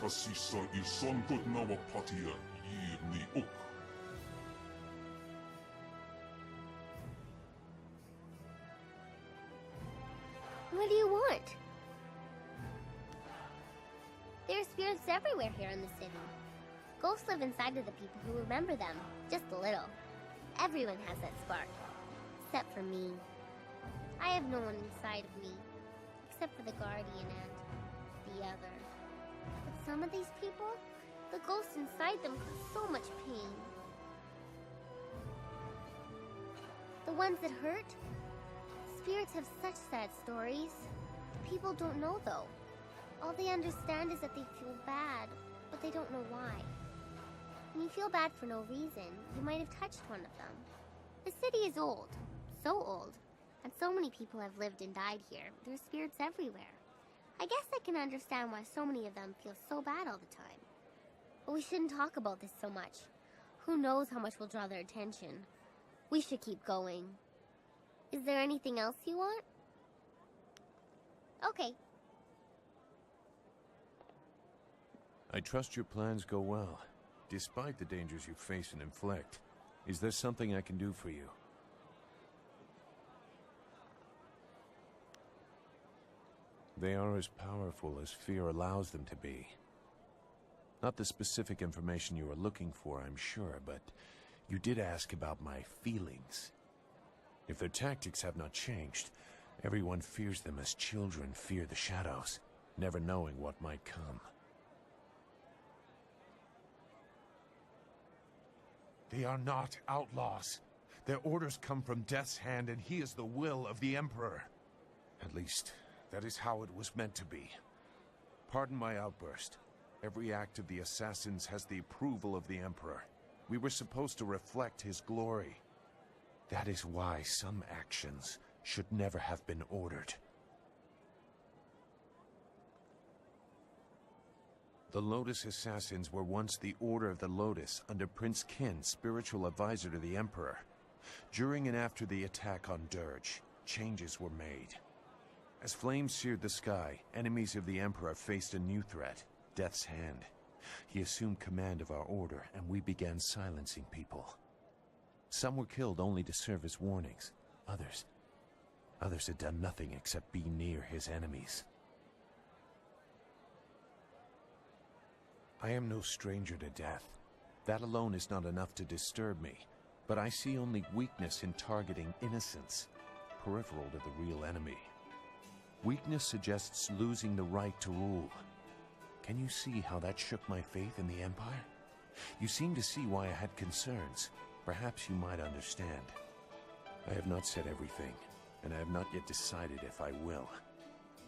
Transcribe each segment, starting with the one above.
kasisa I songkot nawa patia yir ni uk. What do you want? There are spirits everywhere here in the city. Ghosts live inside of the people who remember them, just a little. Everyone has that spark. Except for me. I have no one inside of me. Except for the guardian and the other. But some of these people, the ghosts inside them cause so much pain. The ones that hurt? Spirits have such sad stories. People don't know though. All they understand is that they feel bad, but they don't know why. When you feel bad for no reason, you might have touched one of them. The city is old. So old. And so many people have lived and died here. There are spirits everywhere. I guess I can understand why so many of them feel so bad all the time. But we shouldn't talk about this so much. Who knows how much will draw their attention. We should keep going. Is there anything else you want? Okay. I trust your plans go well, despite the dangers you face and inflict. Is there something I can do for you? They are as powerful as fear allows them to be. Not the specific information you are looking for, I'm sure, but you did ask about my feelings. If their tactics have not changed, everyone fears them as children fear the shadows, never knowing what might come. They are not outlaws. Their orders come from Death's Hand, and he is the will of the Emperor. At least, that is how it was meant to be. Pardon my outburst. Every act of the assassins has the approval of the Emperor. We were supposed to reflect his glory. That is why some actions should never have been ordered. The Lotus Assassins were once the Order of the Lotus under Prince Qin, spiritual advisor to the Emperor. During and after the attack on Dirge, changes were made. As flames seared the sky, enemies of the Emperor faced a new threat, Death's Hand. He assumed command of our order, and we began silencing people. Some were killed only to serve as warnings. Others had done nothing except be near his enemies. I am no stranger to death. That alone is not enough to disturb me, but I see only weakness in targeting innocents, peripheral to the real enemy. Weakness suggests losing the right to rule. Can you see how that shook my faith in the Empire? You seem to see why I had concerns. Perhaps you might understand. I have not said everything, and I have not yet decided if I will.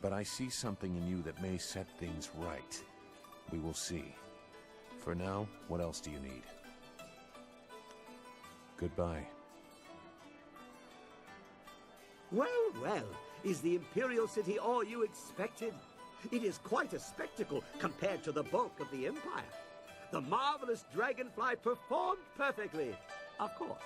But I see something in you that may set things right. We will see. For now, what else do you need? Goodbye. Well, well, is the Imperial City all you expected? It is quite a spectacle compared to the bulk of the Empire. The marvelous dragonfly performed perfectly, of course.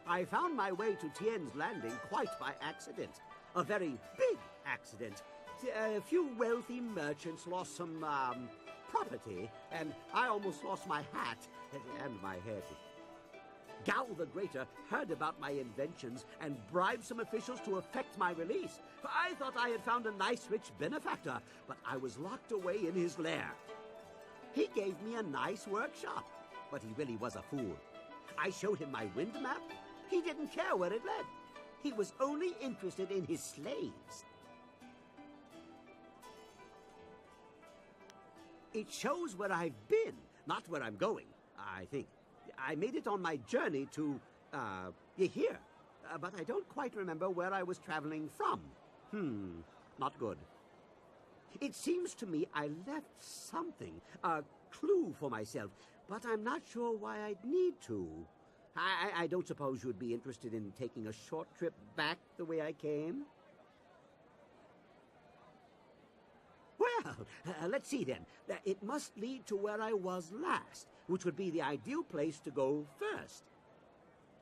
I found my way to Tien's Landing quite by accident. A very big accident. A few wealthy merchants lost some, property, and I almost lost my hat and my head. Gal the Greater heard about my inventions and bribed some officials to effect my release. I thought I had found a nice rich benefactor, but I was locked away in his lair. He gave me a nice workshop, but he really was a fool. I showed him my wind map. He didn't care where it led. He was only interested in his slaves. It shows where I've been, not where I'm going, I think. I made it on my journey to, here. But I don't quite remember where I was traveling from. Not good. It seems to me I left something, a clue for myself, but I'm not sure why I'd need to. I don't suppose you'd be interested in taking a short trip back the way I came? Well, let's see then. It must lead to where I was last, which would be the ideal place to go first.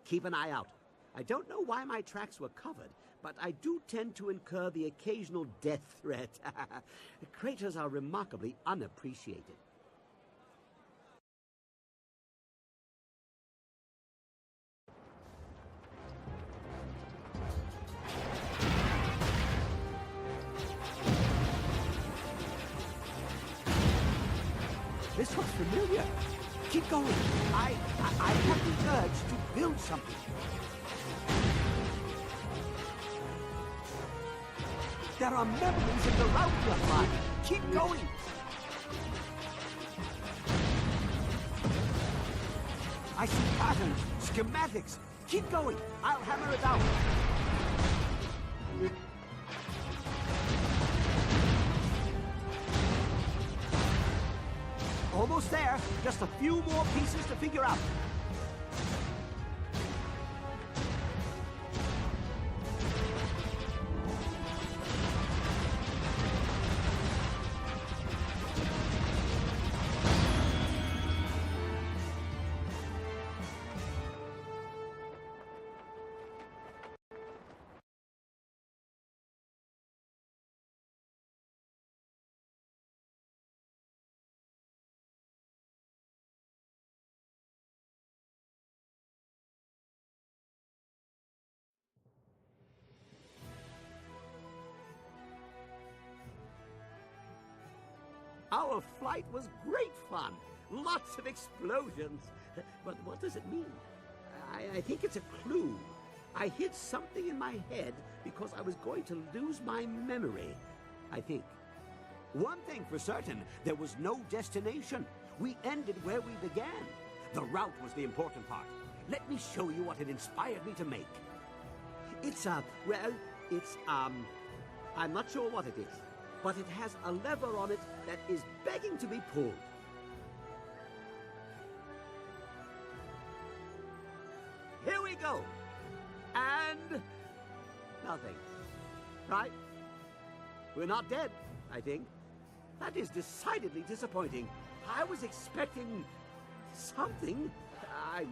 Keep an eye out. I don't know why my tracks were covered, but I do tend to incur the occasional death threat. Craters are remarkably unappreciated. This looks familiar. Keep going. I have the urge to build something. There are memories in the route you're flying. Keep going. I see patterns, schematics. Keep going. I'll hammer it out. Almost there. Just a few more pieces to figure out. Our flight was great fun. Lots of explosions. But what does it mean? I think it's a clue. I hid something in my head because I was going to lose my memory, I think. One thing for certain, there was no destination. We ended where we began. The route was the important part. Let me show you what it inspired me to make. I'm not sure what it is, but it has a lever on it that is begging to be pulled. Here we go. And nothing. Right? We're not dead, I think. That is decidedly disappointing. I was expecting something. I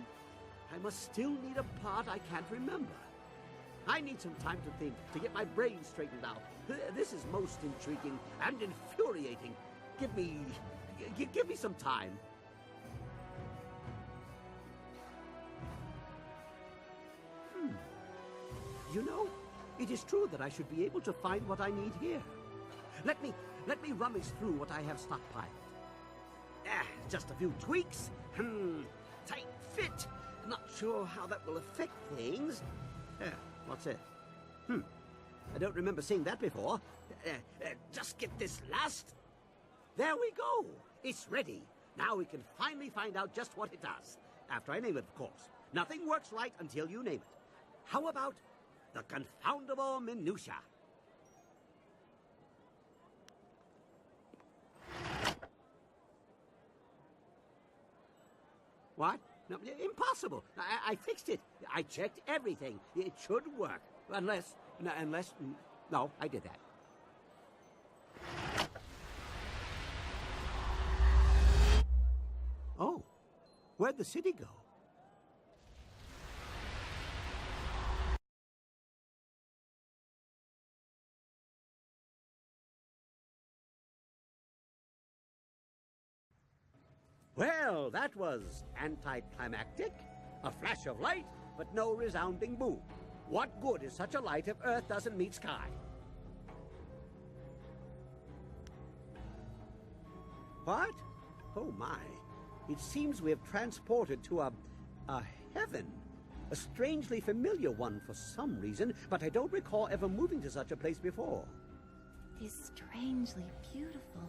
must still need a part I can't remember. I need some time to think, to get my brain straightened out. This is most intriguing and infuriating. Give me some time. You know, it is true that I should be able to find what I need here. Let me rummage through what I have stockpiled. Just a few tweaks. Tight fit. Not sure how that will affect things. What's it? I don't remember seeing that before. Just get this last. There we go. It's ready. Now we can finally find out just what it does. After I name it, of course. Nothing works right until you name it. How about the confoundable minutia? What? No, impossible. I fixed it. I checked everything. It should work. Unless... No, I did that. Oh. Where'd the city go? Well, that was anticlimactic. A flash of light, but no resounding boom. What good is such a light if Earth doesn't meet sky? What? Oh my. It seems we have transported to a heaven. A strangely familiar one for some reason, but I don't recall ever moving to such a place before. It is strangely beautiful.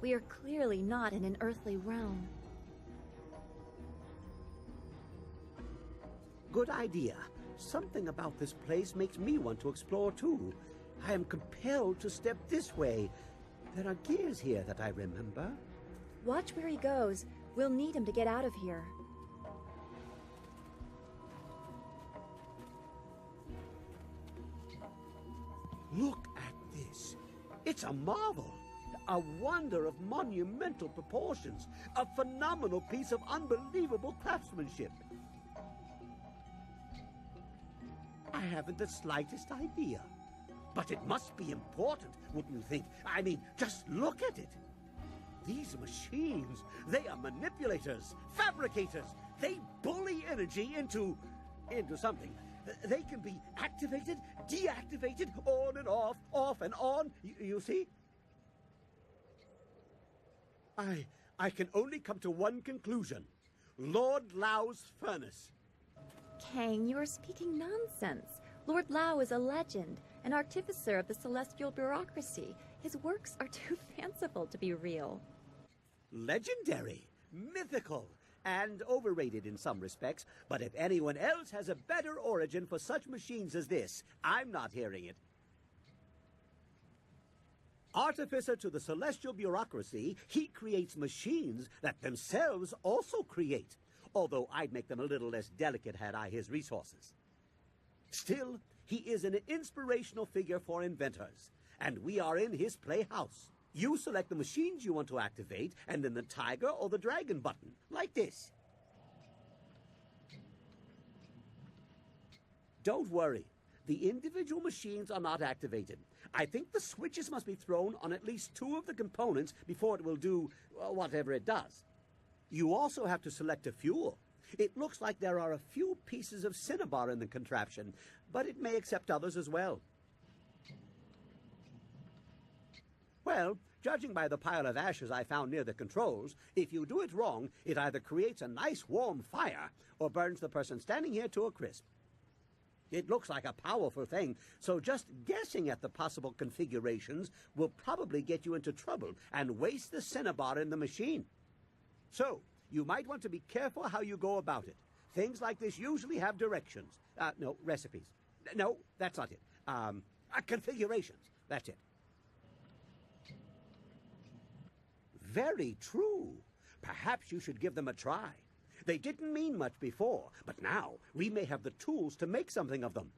We are clearly not in an earthly realm. Good idea. Something about this place makes me want to explore too. I am compelled to step this way. There are gears here that I remember. Watch where he goes. We'll need him to get out of here. Look at this. It's a marvel. A wonder of monumental proportions. A phenomenal piece of unbelievable craftsmanship. haven't the slightest idea. But it must be important, wouldn't you think? I mean, just look at it. These machines, they are manipulators, fabricators. They bully energy into something. They can be activated, deactivated, on and off and on. You see? I can only come to one conclusion. Lord Lau's furnace. Kang, you are speaking nonsense. Lord Lao is a legend, an artificer of the celestial bureaucracy. His works are too fanciful to be real. Legendary, mythical, and overrated in some respects, but if anyone else has a better origin for such machines as this, I'm not hearing it. Artificer to the celestial bureaucracy, he creates machines that themselves also create, although I'd make them a little less delicate had I his resources. Still, he is an inspirational figure for inventors, and we are in his playhouse. You select the machines you want to activate, and then the tiger or the dragon button, like this. Don't worry. The individual machines are not activated. I think the switches must be thrown on at least 2 of the components before it will do whatever it does. You also have to select a fuel. It looks like there are a few pieces of cinnabar in the contraption, but it may accept others as well. Well, judging by the pile of ashes I found near the controls, if you do it wrong, it either creates a nice warm fire or burns the person standing here to a crisp. It looks like a powerful thing, so just guessing at the possible configurations will probably get you into trouble and waste the cinnabar in the machine. So, you might want to be careful how you go about it. Things like this usually have directions. No, recipes. No, that's not it. Configurations. That's it. Very true. Perhaps you should give them a try. They didn't mean much before, but now we may have the tools to make something of them.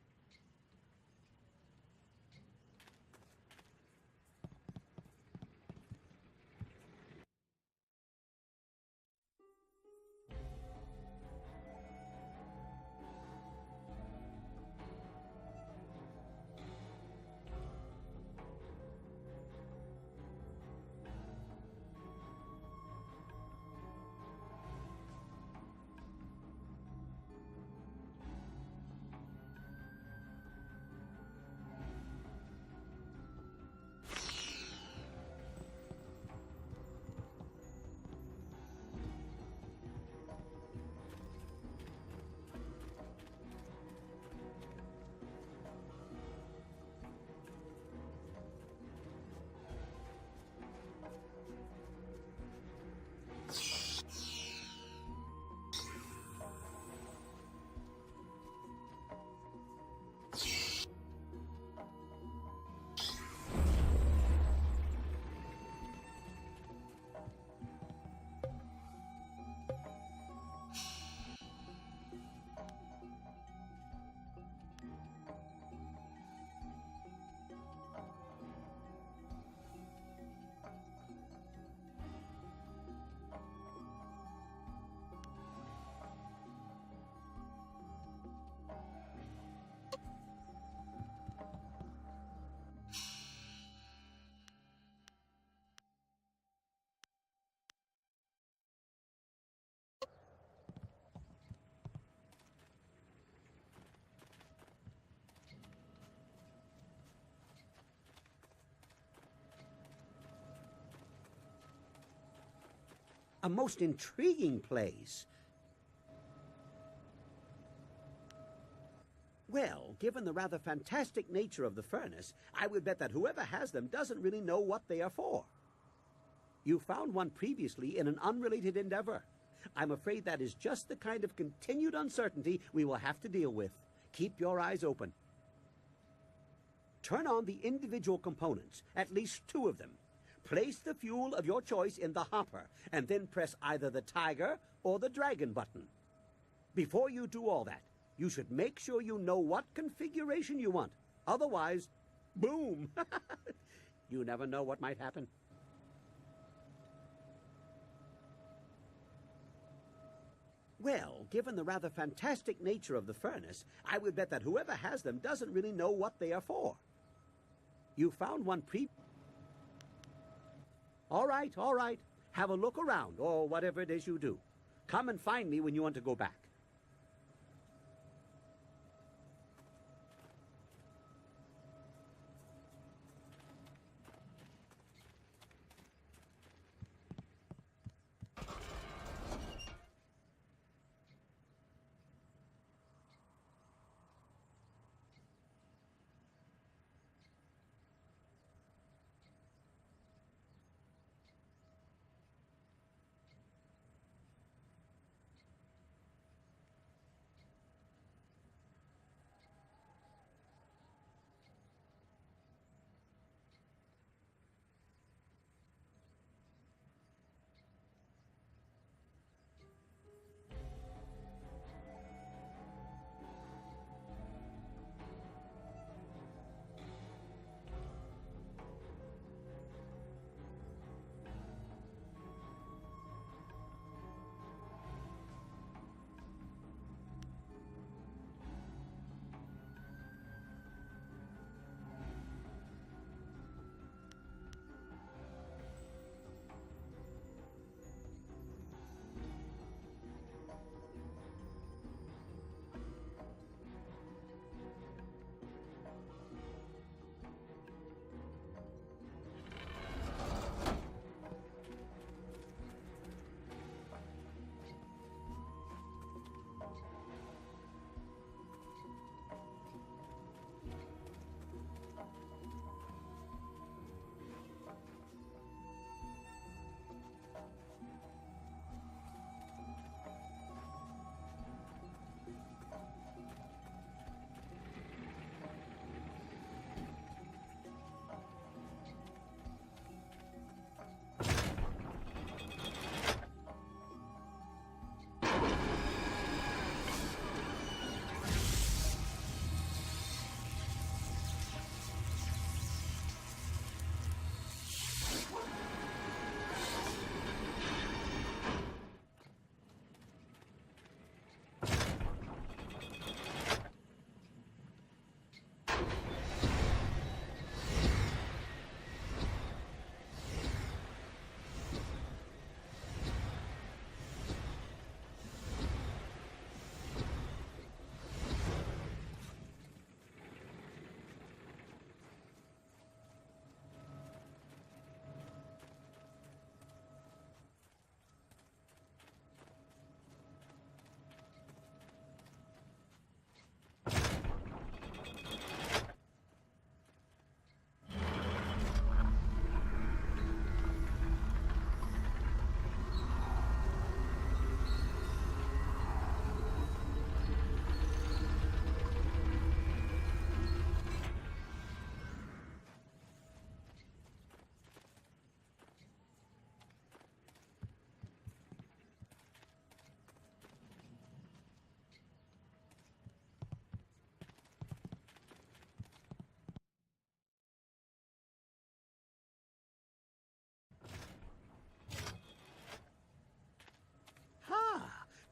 A most intriguing place. Well, given the rather fantastic nature of the furnace, I would bet that whoever has them doesn't really know what they are for. You found one previously in an unrelated endeavor. I'm afraid that is just the kind of continued uncertainty we will have to deal with. Keep your eyes open. Turn on the individual components, at least 2 of them. Place the fuel of your choice in the hopper, and then press either the tiger or the dragon button. Before you do all that, you should make sure you know what configuration you want. Otherwise, boom! You never know what might happen. Well, given the rather fantastic nature of the furnace, I would bet that whoever has them doesn't really know what they are for. You found one All right, all right. Have a look around, or whatever it is you do. Come and find me when you want to go back.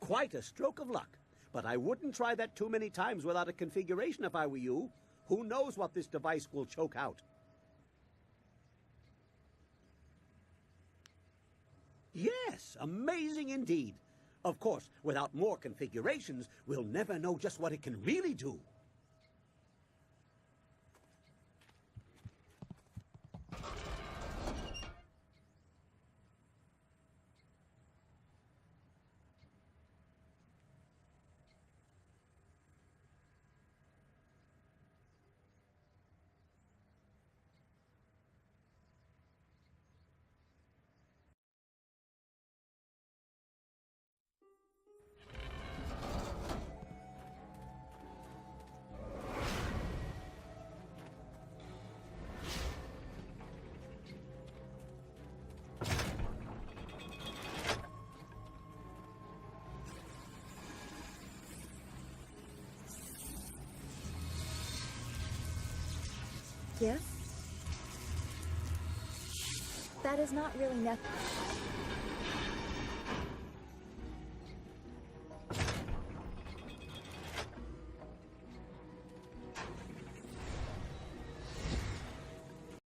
Quite a stroke of luck. But I wouldn't try that too many times without a configuration if I were you. Who knows what this device will choke out? Yes, amazing indeed. Of course, without more configurations, we'll never know just what it can really do. Yes? That is not really necessary.